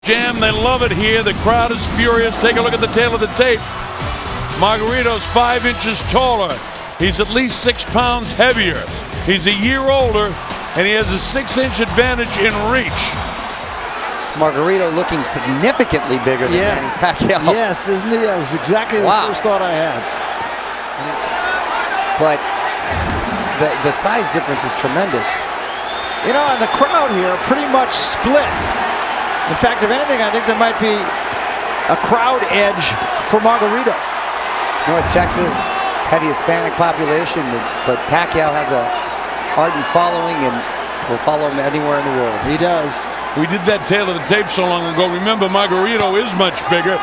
Jam, they love it here. The crowd is furious. Take a look at the tail of the tape. Margarito's 5 inches taller. He's at least 6 pounds heavier. He's a year older, and he has a 6-inch advantage in reach. Margarito looking significantly bigger than Manny Pacquiao. Yes, isn't he? That was exactly the first thought I had. But the size difference is tremendous. You know, and the crowd here pretty much split. In fact, if anything, I think there might be a crowd edge for Margarito. North Texas, heavy Hispanic population, but Pacquiao has a ardent following and will follow him anywhere in the world. He does. We did that tail of the tape so long ago. Remember, Margarito is much bigger.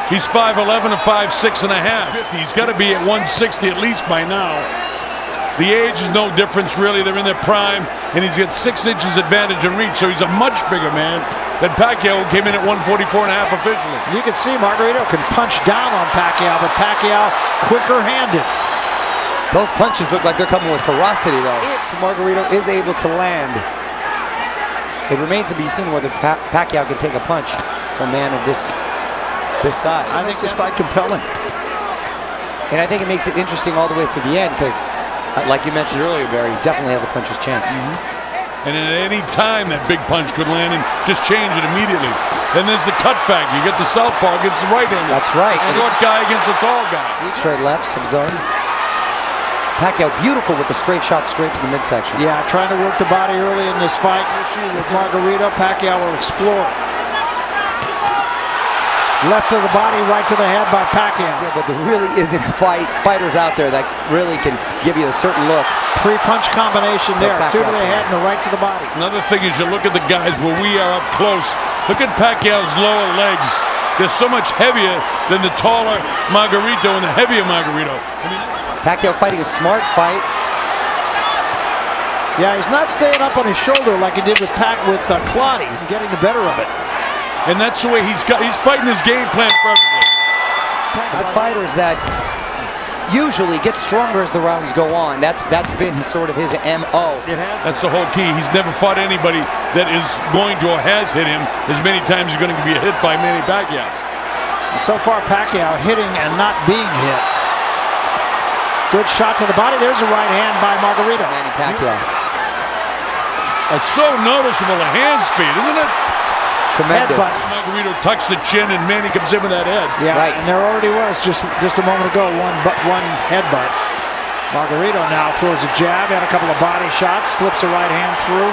He's 5'11" and 5'6" and a half. He's got to be at 160 at least by now. The age is no difference, really. They're in their prime, and he's got 6 inches advantage in reach, so he's a much bigger man than Pacquiao, who came in at 144 and a half officially. You can see Margarito can punch down on Pacquiao, but Pacquiao quicker-handed. Those punches look like they're coming with ferocity, though. If Margarito is able to land, it remains to be seen whether Pacquiao can take a punch from a man of this size. I think this fight compelling. And I think it makes it interesting all the way through the end, because like you mentioned earlier, Barry, he definitely has a puncher's chance. And at any time, that big punch could land and just change it immediately. Then there's the cut factor. You get the southpaw against the right-hander. That's right. Short guy against a tall guy. Straight left, sub-zone. Pacquiao beautiful with the straight shot straight to the midsection. Yeah, trying to work the body early in this fight. With Margarito, Pacquiao will explore. Left to the body, right to the head by Pacquiao. Yeah, but there really isn't fighters out there that really can give you certain looks. 3-punch combination there, 2 to the head and a right to the body. Another thing is you look at the guys where we are up close. Look at Pacquiao's lower legs. They're so much heavier than the taller Margarito and the heavier Margarito. Pacquiao fighting a smart fight. Yeah, he's not staying up on his shoulder like he did with Clottey, getting the better of it. And that's the way he's fighting his game plan perfectly. The fighters that usually get stronger as the rounds go on. That's been sort of his MO. That's the whole key. He's never fought anybody that is going to or has hit him as many times as going to be hit by Manny Pacquiao. And so far, Pacquiao hitting and not being hit. Good shot to the body. There's a right hand by Margarito. Manny Pacquiao. It's so noticeable, the hand speed, isn't it? Tremendous. Margarito tucks the chin and Manny comes in with that head. Yeah, right. And there already was just a moment ago one headbutt. Margarito now throws a jab, had a couple of body shots, slips a right hand through.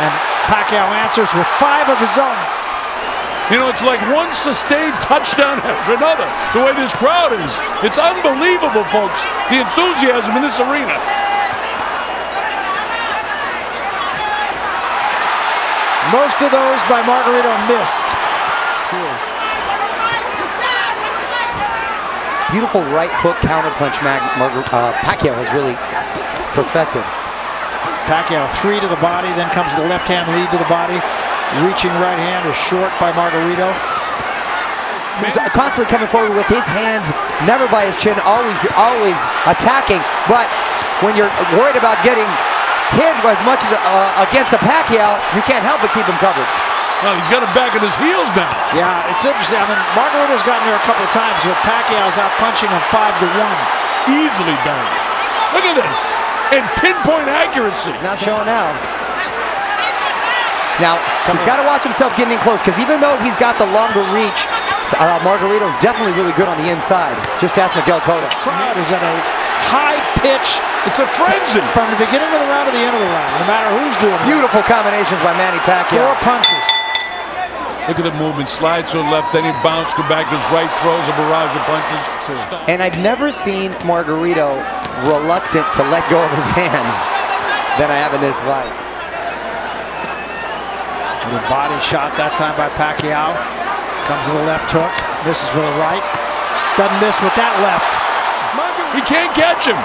And Pacquiao answers with 5 of his own. You know, it's like one sustained touchdown after another, the way this crowd is. It's unbelievable, folks, the enthusiasm in this arena. Most of those by Margarito missed. Beautiful right hook counterpunch Pacquiao has really perfected. Pacquiao 3 to the body, then comes the left hand lead to the body. Reaching right hand is short by Margarito. He's constantly coming forward with his hands, never by his chin, always attacking. But when you're worried about getting hit as much as against a Pacquiao, you can't help but keep him covered. Well, he's got him back on his heels now. Yeah, it's interesting. I mean, Margarito's gotten there a couple of times, but Pacquiao's out punching him 5-1. Easily done. Look at this. And pinpoint accuracy. It's not showing now. Now, he's got to watch himself getting in close, because even though he's got the longer reach, Margarito's definitely really good on the inside. Just ask Miguel Cotto. Crowd is at a high pitch. It's a frenzy. From the beginning of the round to the end of the round, no matter who's doing it. Beautiful combinations by Manny Pacquiao. 4 punches. Look at the movement. Slides to the left, then he bounces, go back to his right, throws a barrage of punches. And I've never seen Margarito reluctant to let go of his hands than I have in this fight. The body shot that time by Pacquiao. Comes to the left hook. Misses with the right. Doesn't miss with that left. He can't catch him.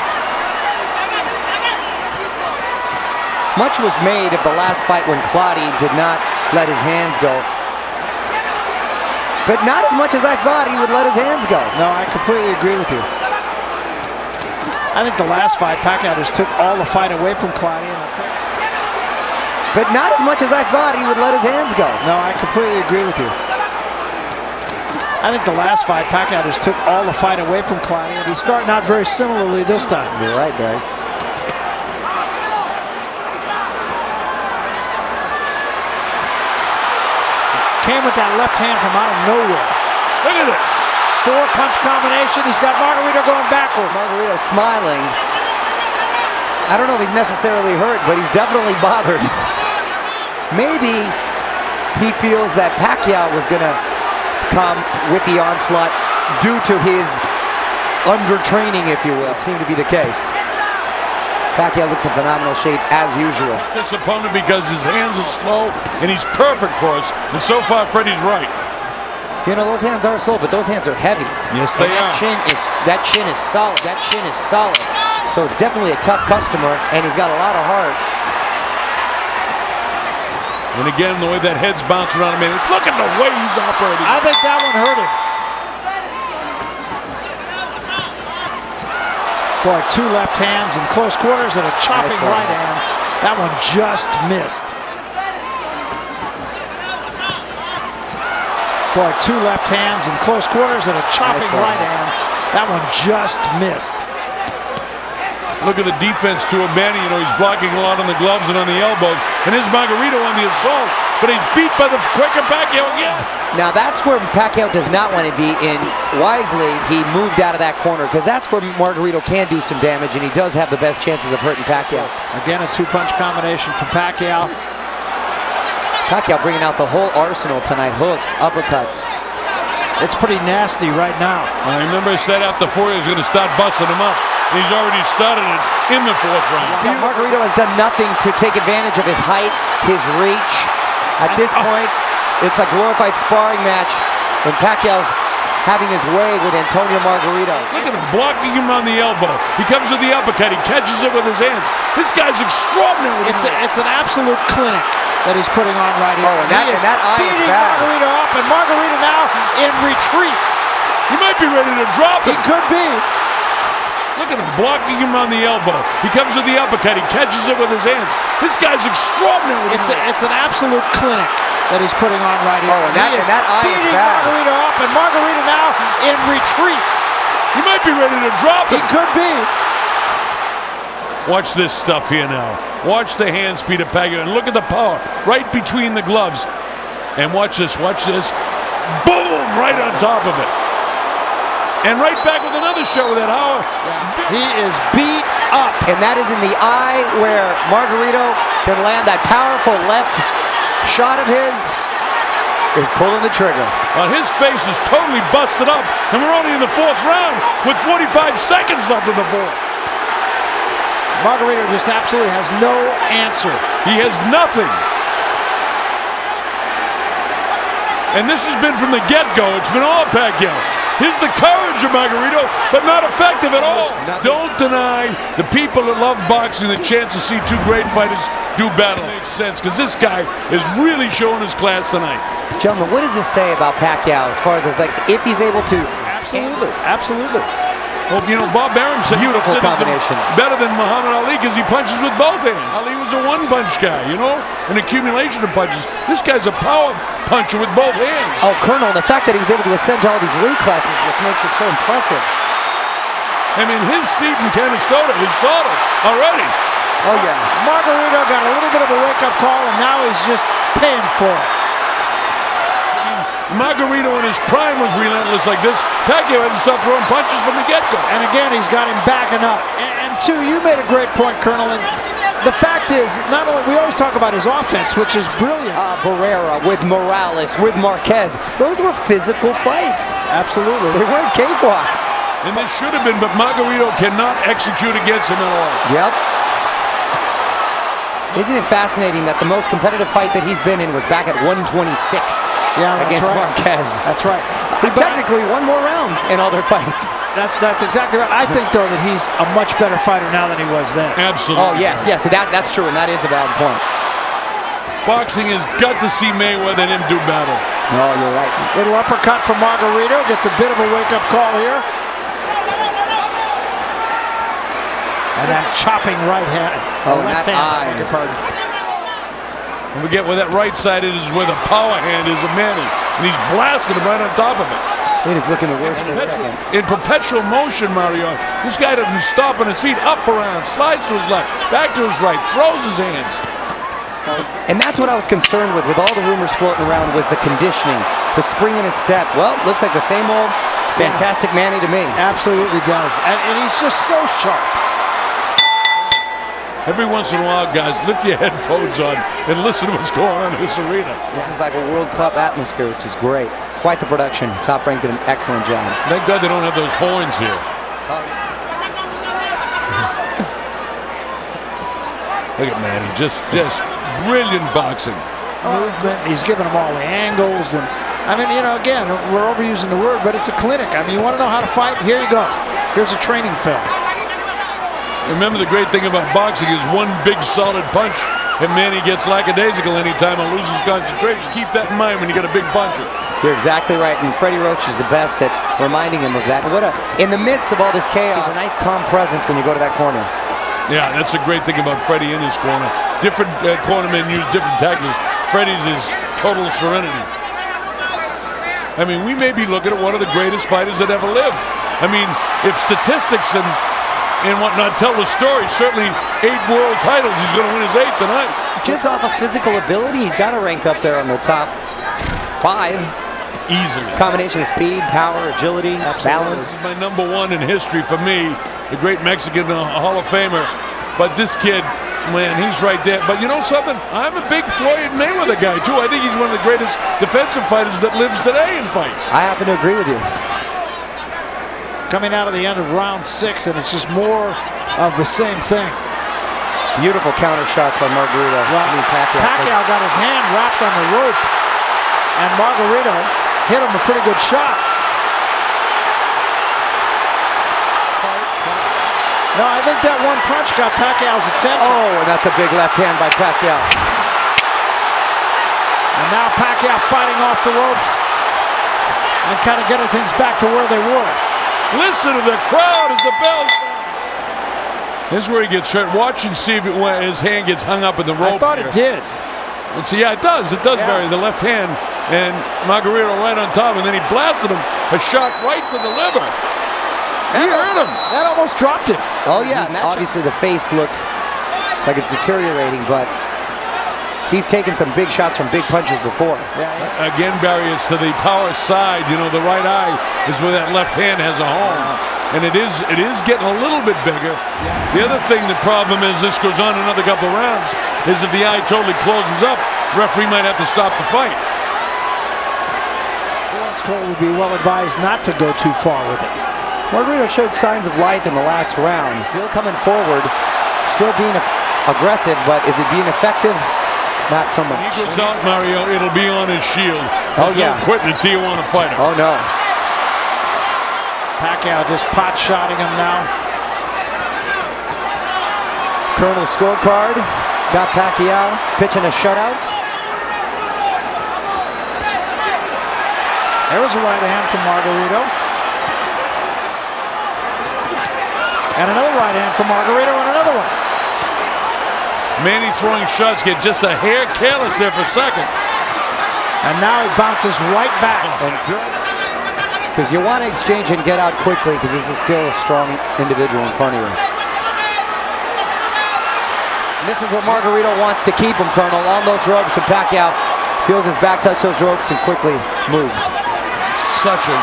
Much was made of the last fight when Clottey did not let his hands go. But not as much as I thought he would let his hands go. No, I completely agree with you. I think the last fight, Pacquiao just took all the fight away from Clottey. but not as much as I thought he would let his hands go. No, I completely agree with you. I think the last fight, Pacquiao just took all the fight away from Clowney, and he's starting out very similarly this time. You're right, Barry. Came with that left hand from out of nowhere. Look at this. 4-punch combination. He's got Margarito going backward. Margarito smiling. I don't know if he's necessarily hurt, but he's definitely bothered. Maybe he feels that Pacquiao was going to come with the onslaught due to his undertraining, if you will. It seemed to be the case. Pacquiao looks in phenomenal shape as usual. This opponent because his hands are slow and he's perfect for us. And so far, Freddie's right. You know, those hands are slow, but those hands are heavy. Yes, they are. That chin is solid. That chin is solid. So it's definitely a tough customer, and he's got a lot of heart. And again, the way that head's bouncing around him, look at the way he's operating. I think that one hurt him. Boy, 2 left hands in close quarters and a chopping right hand. That one just missed. Boy, 2 left hands in close quarters and a chopping right hand. That one just missed. Look at the defense to a Manny. You know, he's blocking a lot on the gloves and on the elbows. And here's Margarito on the assault. But he's beat by the quicker Pacquiao again. Now that's where Pacquiao does not want to be, and wisely he moved out of that corner because that's where Margarito can do some damage, and he does have the best chances of hurting Pacquiao. Again, a 2-punch combination from Pacquiao. Pacquiao bringing out the whole arsenal tonight. Hooks, uppercuts. It's pretty nasty right now. I remember I said after 4 he was going to start busting him up. And he's already started it in the 4th round. Now, Margarito has done nothing to take advantage of his height, his reach. At this point, it's a glorified sparring match, and Pacquiao's having his way with Antonio Margarito. Look at him blocking him on the elbow. He comes with the uppercut. He catches it with his hands. This guy's extraordinary. It's an absolute clinic that he's putting on right here. Oh, and that eye is beating bad. Margarito up, and Margarito now in retreat. He might be ready to drop He it. could be. Look at him blocking him on the elbow. He comes with the uppercut. He catches it with his hands. This guy's extraordinary. It's an absolute clinic that he's putting on right here. Oh, and that eye is beating bad. Margarito up, and Margarito now in retreat. He might be ready to drop He it. could be. Watch this stuff here now. Watch the hand speed of Pacquiao, and look at the power right between the gloves. And watch this. Watch this. Boom! Right on top of it. And right back with another shot with that Howard. He is beat up. And that is in the eye where Margarito can land that powerful left shot of his, is pulling the trigger. Well, his face is totally busted up, and we're only in the 4th round with 45 seconds left in the 4th. Margarito just absolutely has no answer. He has nothing. And this has been from the get-go. It's been all Pacquiao. Here's the courage of Margarito, but not effective at all. Don't deny the people that love boxing the chance to see 2 great fighters do battle. It makes sense, because this guy is really showing his class tonight. Gentlemen, what does this say about Pacquiao as far as his legs? If he's able to... Absolutely, absolutely. Well, you know, Bob Arum said Beautiful combination. Better than Muhammad Ali because he punches with both hands. Ali was a 1-punch guy, you know, an accumulation of punches. This guy's a power puncher with both hands. Oh, Colonel, the fact that he was able to ascend to all these weight classes, which makes it so impressive. I mean, his seat in Canastota is solid already. Oh, yeah. Margarito got a little bit of a wake-up call, and now he's just paying for it. Margarito in his prime was relentless like this. Pacquiao had to stop throwing punches from the get-go. And again, he's got him backing up. And two, you made a great point, Colonel. And the fact is, not only we always talk about his offense, which is brilliant. Barrera with Morales, with Marquez. Those were physical fights. Absolutely. They weren't cakewalks. And this should have been, but Margarito cannot execute against him at all. Yep. Isn't it fascinating that the most competitive fight that he's been in was back at 126 against Marquez? That's right. He technically won more rounds in all their fights. That's exactly right. I think, though, that he's a much better fighter now than he was then. Absolutely. Oh, yes. That's true, and that is a valid point. Boxing has got to see Mayweather and him do battle. No, you're right. Little uppercut from Margarito. Gets a bit of a wake-up call here. And that chopping right hand. Oh, and that eye. Don't forget where that right side is where the power hand is of Manny. And he's blasting him right on top of it. It is looking the worst for a second. In perpetual motion, Mario. This guy doesn't stop on his feet. Up, around, slides to his left, back to his right, throws his hands. And that's what I was concerned with all the rumors floating around, was the conditioning, the spring in his step. Well, looks like the same old fantastic Manny to me. Absolutely does. And he's just so sharp. Every once in a while, guys, lift your headphones on and listen to what's going on in this arena. This is like a World Cup atmosphere, which is great. Quite the production. Top Rank did an excellent job. Thank God they don't have those horns here. Look at Manny, just brilliant boxing. Movement, he's giving them all the angles. And I mean, you know, again, we're overusing the word, but it's a clinic. I mean, you want to know how to fight? Here you go. Here's a training film. Remember, the great thing about boxing is one big solid punch, and Manny gets lackadaisical anytime and loses concentration. Keep that in mind when you get a big puncher. You're exactly right, and Freddie Roach is the best at reminding him of that. In the midst of all this chaos, he's a nice calm presence when you go to that corner. Yeah, that's a great thing about Freddie in his corner. Different cornermen use different tactics. Freddie's is total serenity. I mean, we may be looking at one of the greatest fighters that ever lived. I mean, if statistics and whatnot tell the story, certainly 8 world titles, he's going to win his 8th tonight. Just off of physical ability, he's got to rank up there on the top 5. Easily. Combination of speed, power, agility, balance. This is my #1 in history for me, the great Mexican Hall of Famer. But this kid, man, he's right there. But you know something? I'm a big Floyd Mayweather guy, too. I think he's one of the greatest defensive fighters that lives today in fights. I happen to agree with you. Coming out of the end of round 6, and it's just more of the same thing. Beautiful counter shots by Margarito. Pacquiao got his hand wrapped on the rope, and Margarito hit him a pretty good shot. No, I think that one punch got Pacquiao's attention. Oh, and that's a big left hand by Pacquiao. And now Pacquiao fighting off the ropes and kind of getting things back to where they were. Listen to the crowd as the bell sounds. This is where he gets hurt. Watch and see if his hand gets hung up in the rope. I thought it did. And see, yeah, it does. It does, Barry. The left hand, and Margarito right on top, and then he blasted him a shot right to the liver. He hurt him. That almost dropped him. Oh, yeah. Obviously, the face looks like it's deteriorating, but he's taken some big shots from big punches before. Again, Barry, it's to the power side. You know, the right eye is where that left hand has a home. And it is getting a little bit bigger. The other thing, the problem is, this goes on another couple of rounds, is if the eye totally closes up, referee might have to stop the fight. Lawrence Cole would be well advised not to go too far with it. Margarito showed signs of life in the last round. Still coming forward, still being aggressive, but is it being effective? Not so much. He goes out, Mario, it'll be on his shield. Oh, yeah. Quitting the Tijuana fighter. Oh, no. Pacquiao just pot-shotting him now. Colonel scorecard. Got Pacquiao pitching a shutout. There was a right hand from Margarito. And another right hand from Margarito, and another one. Manny throwing shots, get just a hair careless there for a second. And now he bounces right back. Because you want to exchange and get out quickly, because this is still a strong individual in front of you. And this is what Margarito wants to keep him, Colonel, on those ropes, and Pacquiao feels his back touch those ropes and quickly moves. Such a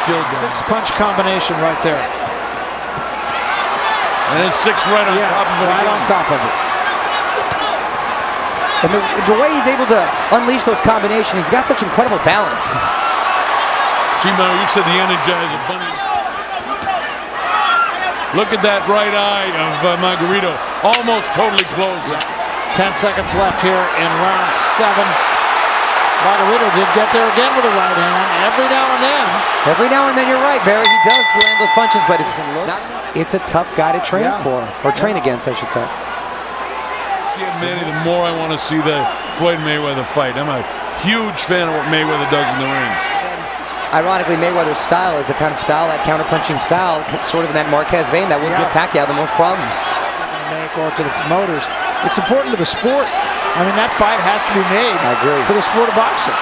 skill. 6-punch combination right there. And then 6 right on top of it. Right on top of it. And the way he's able to unleash those combinations, he's got such incredible balance. Gee, Mario, you said the Energizer Bunny. Look at that right eye of Margarito. Almost totally closed. 10 seconds left here in round 7. Margarito did get there again with a right hand every now and then. Every now and then, you're right, Barry. He does land those punches, but it's a tough guy to train for, or train against, I should say. See, Manny, the more I want to see the Floyd Mayweather fight. I'm a huge fan of what Mayweather does in the ring. Ironically, Mayweather's style is the kind of style, that counter-punching style, sort of in that Marquez vein, that would give Pacquiao the most problems. Or to the promoters. It's important to the sport. I mean, that fight has to be made. I agree. For the sport of boxing.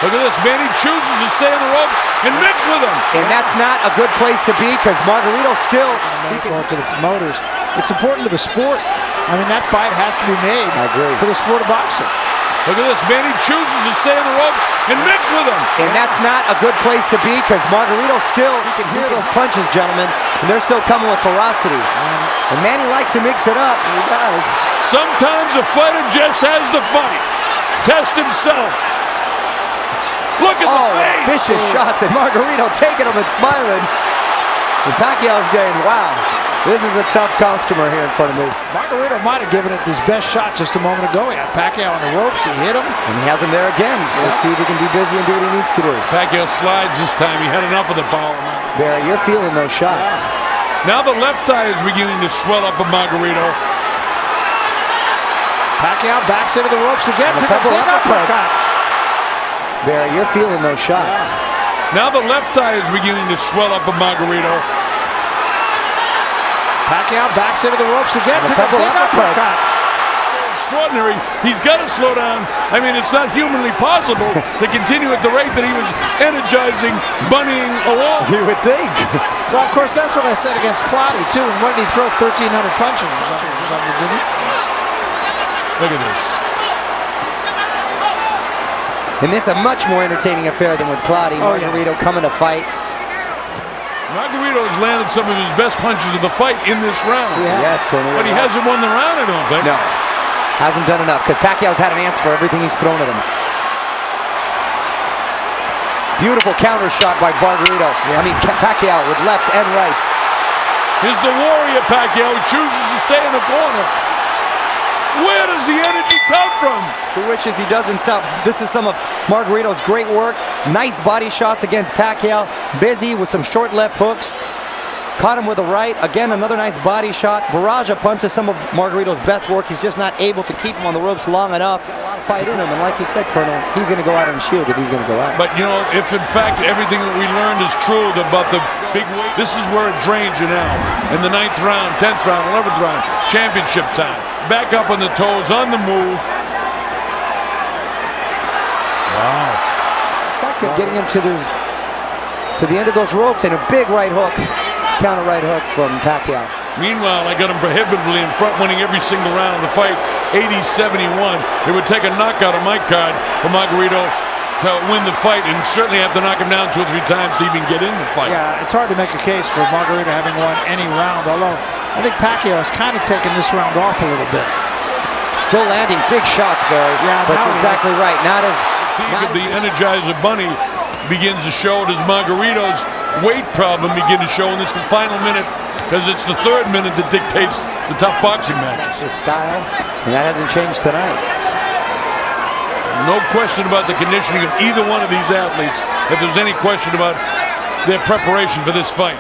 Look at this. Manny chooses to stay on the ropes and mix with him. And that's not a good place to be because Margarito still... Going to the promoters. It's important to the sport. I mean, that fight has to be made. I agree. For the sport of boxing. Look at this. Manny chooses to stay on the ropes and mix with him. And that's not a good place to be because Margarito still... You can hear those punches, gentlemen, and they're still coming with ferocity. And Manny likes to mix it up. He does. Sometimes a fighter just has to fight. Test himself. Look at the face. Vicious shots, and Margarito taking them and smiling. And Pacquiao's going, wow, this is a tough customer here in front of me. Margarito might have given it his best shot just a moment ago. He had Pacquiao on the ropes. He hit him. And he has him there again. Let's see if he can be busy and do what he needs to do. Pacquiao slides this time. He had enough of the ball. Barry, you're feeling those shots. Now the left eye is beginning to swell up of Margarito. Pacquiao backs into the ropes again. And a Took a couple big uppercut. Barry, you're feeling those shots. Now the left eye is beginning to swell up of Margarito. Pacquiao backs into the ropes again. And a Took a couple big uppercut. So extraordinary. He's got to slow down. I mean, it's not humanly possible to continue at the rate that he was energizing, bunnying along. You would think. Well, of course, that's what I said against Clottey, too. And what did he throw? 1,300 punches or something, didn't he? Look at this. And this is a much more entertaining affair than with Clottey. Margarito coming to fight. Margarito has landed some of his best punches of the fight in this round. Yes, Cornel. But he hasn't won the round, I don't think. No, hasn't done enough because Pacquiao's had an answer for everything he's thrown at him. Beautiful counter shot by Margarito. I mean, Pacquiao with lefts and rights. Here's the warrior Pacquiao. He chooses to stay in the corner. Where does the energy come from? The which is he doesn't stop. This is some of Margarito's great work. Nice body shots against Pacquiao. Busy with some short left hooks. Caught him with a right. Again, another nice body shot. Barrage of punches, some of Margarito's best work. He's just not able to keep him on the ropes long enough. Fight in him, and like you said, Colonel, he's going to go out on shield if he's going to go out. But, you know, if in fact everything that we learned is true about the big weight, this is where it drains you now. In the 9th round, 10th round, 11th round, championship time. Back up on the toes, on the move. Wow. In fact, of getting him to the end of those ropes and a big right hook. Counter right hook from Pacquiao. Meanwhile, I got him prohibitively in front, winning every single round of the fight, 80-71. It would take a knockout on my card for Margarito to win the fight, and certainly have to knock him down 2 or 3 times to even get in the fight. Yeah, it's hard to make a case for Margarito having won any round, although I think Pacquiao has kind of taken this round off a little bit. Still landing big shots, Barry. Yeah, but you're exactly right. Not as the Energizer Bunny begins to show. Does Margarito's weight problem begin to show in this final minute? Because it's the 3rd minute that dictates the tough boxing match. That's his style, and that hasn't changed tonight. No question about the conditioning of either one of these athletes, if there's any question about their preparation for this fight.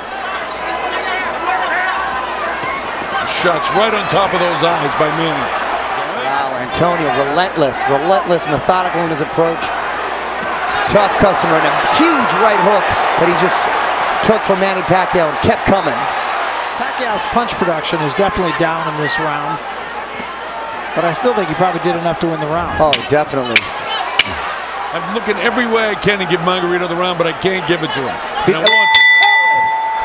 Shots right on top of those eyes by Manny. Wow, Antonio, relentless, methodical in his approach. Tough customer, and a huge right hook that he just took from Manny Pacquiao and kept coming. Pacquiao's punch production is definitely down in this round, but I still think he probably did enough to win the round. Oh, definitely. I'm looking every way I can to give Margarito the round, but I can't give it to him. And I want to.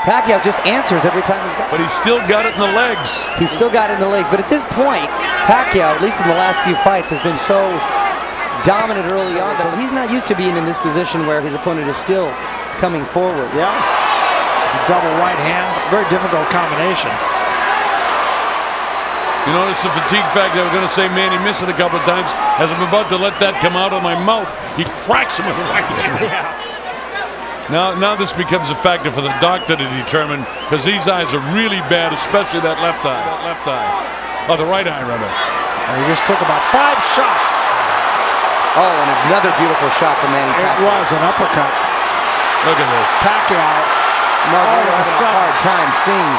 Pacquiao just answers every time he's got it. But he's still got it in the legs. He's still got it in the legs, but at this point, Pacquiao, at least in the last few fights, has been so dominant early on that he's not used to being in this position where his opponent is still coming forward. Yeah. It's a double right hand, very difficult combination. You notice the fatigue factor. I was going to say Manny missed it a couple of times. As I'm about to let that come out of my mouth, he cracks him with the right hand. Yeah. Now this becomes a factor for the doctor to determine, because these eyes are really bad, especially that left eye. Oh, the right eye, rather. And he just took about 5 shots. Oh, and another beautiful shot from Manny Pacquiao. It was an uppercut. Look at this. Pacquiao. Margarito having a hard time seeing.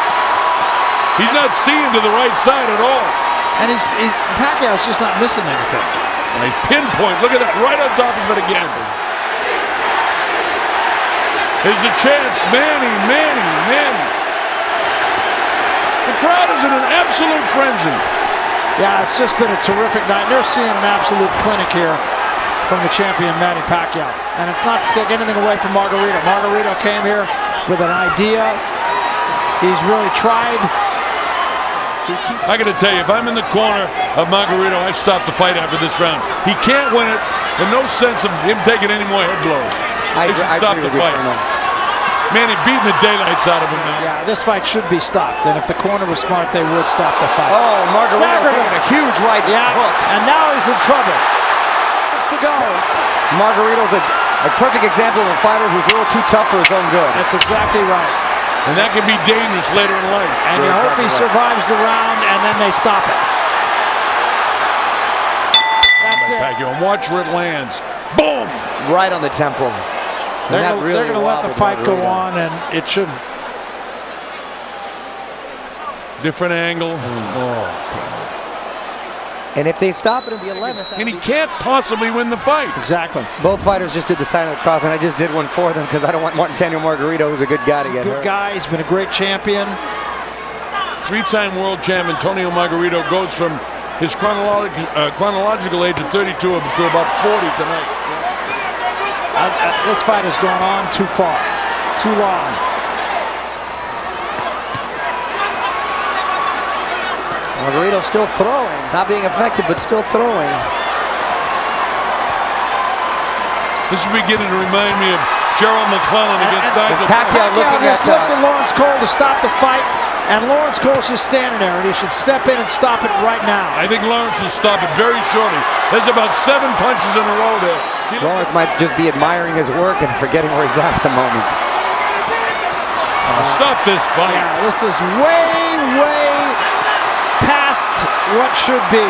He's not seeing to the right side at all. And Pacquiao's just not missing anything. And a pinpoint. Look at that. Right on top of it again. Here's a chance. Manny. The crowd is in an absolute frenzy. Yeah, it's just been a terrific night. They're seeing an absolute clinic here from the champion, Manny Pacquiao. And it's not to take anything away from Margarito. Margarito came here with an idea. He's really tried. I got to tell you, if I'm in the corner of Margarito, I stop the fight after this round. He can't win it. There's no sense of him taking any more head blows. They should stop the fight. Manny beating the daylights out of him now. Yeah, this fight should be stopped. And if the corner was smart, they would stop the fight. Oh, Margarito throwing a huge right hook. And now he's in trouble. Seconds to go. Margarito's a perfect example of a fighter who's a little too tough for his own good. That's exactly right. And that can be dangerous later in life. And you hope he survives the round, and then they stop it. That's it. Pacquiao, and watch where it lands. Boom! Right on the temple. They're going to let the fight go on, and it shouldn't. Different angle. And if they stop it in the 11th... And he can't possibly win the fight. Exactly. Both fighters just did the sign of the cross, and I just did one for them because I don't want Antonio Margarito, who's a good guy, to get hurt. Good guy. He's been a great champion. Three-time world champ Antonio Margarito goes from his chronological age of 32 to about 40 tonight. This fight has gone on too far, too long. Margarito still throwing, not being effective, but still throwing. This is beginning to remind me of Gerald McClellan against Nigel. Pacquiao just looked at Lawrence Cole to stop the fight, and Lawrence Cole's just standing there, and he should step in and stop it right now. I think Lawrence will stop it very shortly. There's about 7 punches in a row there. Lawrence might just be admiring his work and forgetting where he's at the moment. Stop this fight. Yeah, this is way past what should be.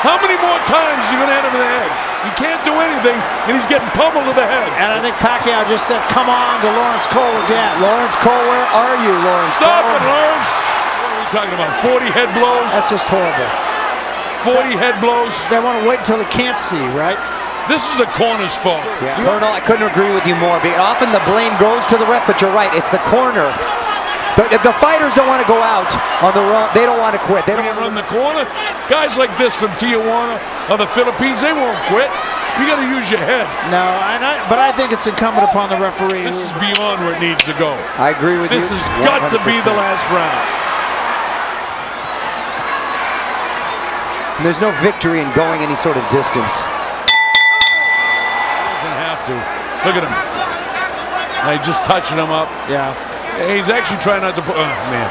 How many more times is he going to hit him in the head? He can't do anything, and he's getting pummeled to the head. And I think Pacquiao just said, come on, to Lawrence Cole again. Lawrence Cole, where are you, Lawrence Stop Cole? it, Lawrence! What are we talking about, 40 head blows? That's just horrible. 40 head blows? They want to wait until he can't see, right? This is the corner's fault. Yeah. Colonel, I couldn't agree with you more. Often the blame goes to the ref, but you're right, it's the corner. The fighters don't want to go out on the run. They don't want to quit. They don't want to run the corner. Guys like this from Tijuana or the Philippines, they won't quit. You got to use your head. No, but I think it's incumbent upon the referee. This is beyond where it needs to go. I agree with you. This has got to be the last round. And there's no victory in going any sort of distance. He doesn't have to. Look at him. He's just touching him up. Yeah. He's actually trying not to put... Oh, man.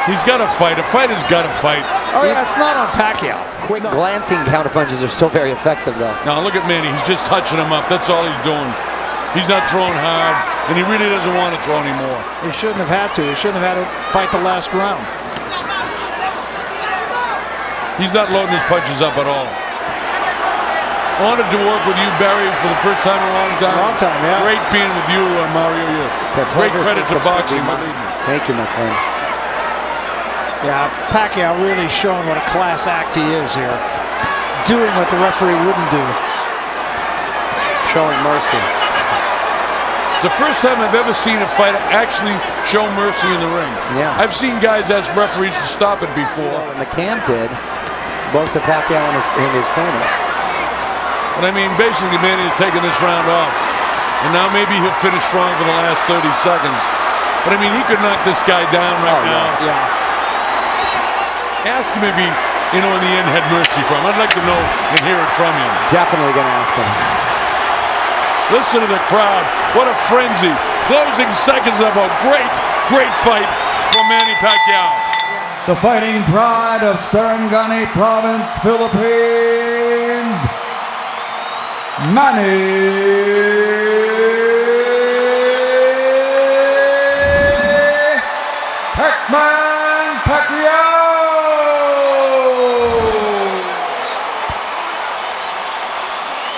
He's got to fight. A fighter's got to fight. Oh, yeah, it's not on Pacquiao. Quick glancing counterpunches are still very effective, though. Now, look at Manny. He's just touching him up. That's all he's doing. He's not throwing hard, and he really doesn't want to throw anymore. He shouldn't have had to. He shouldn't have had to fight the last round. He's not loading his punches up at all. Honored to work with you, Barry, for the first time in a long time. Long time, yeah. Great being with you, Mario. Great credit to boxing. Thank you, my friend. Yeah, Pacquiao really showing what a class act he is here. Doing what the referee wouldn't do. Showing mercy. It's the first time I've ever seen a fighter actually show mercy in the ring. Yeah. I've seen guys ask referees to stop it before. And the camp did, both to Pacquiao in his corner. But I mean, basically, Manny is taking this round off. And now maybe he'll finish strong for the last 30 seconds. But I mean, he could knock this guy down right now. Yes. Yeah. Ask him if he, in the end, had mercy for him. I'd like to know and hear it from him. Definitely going to ask him. Listen to the crowd. What a frenzy. Closing seconds of a great fight for Manny Pacquiao. The fighting pride of Sarangani Province, Philippines, Manny Pacquiao.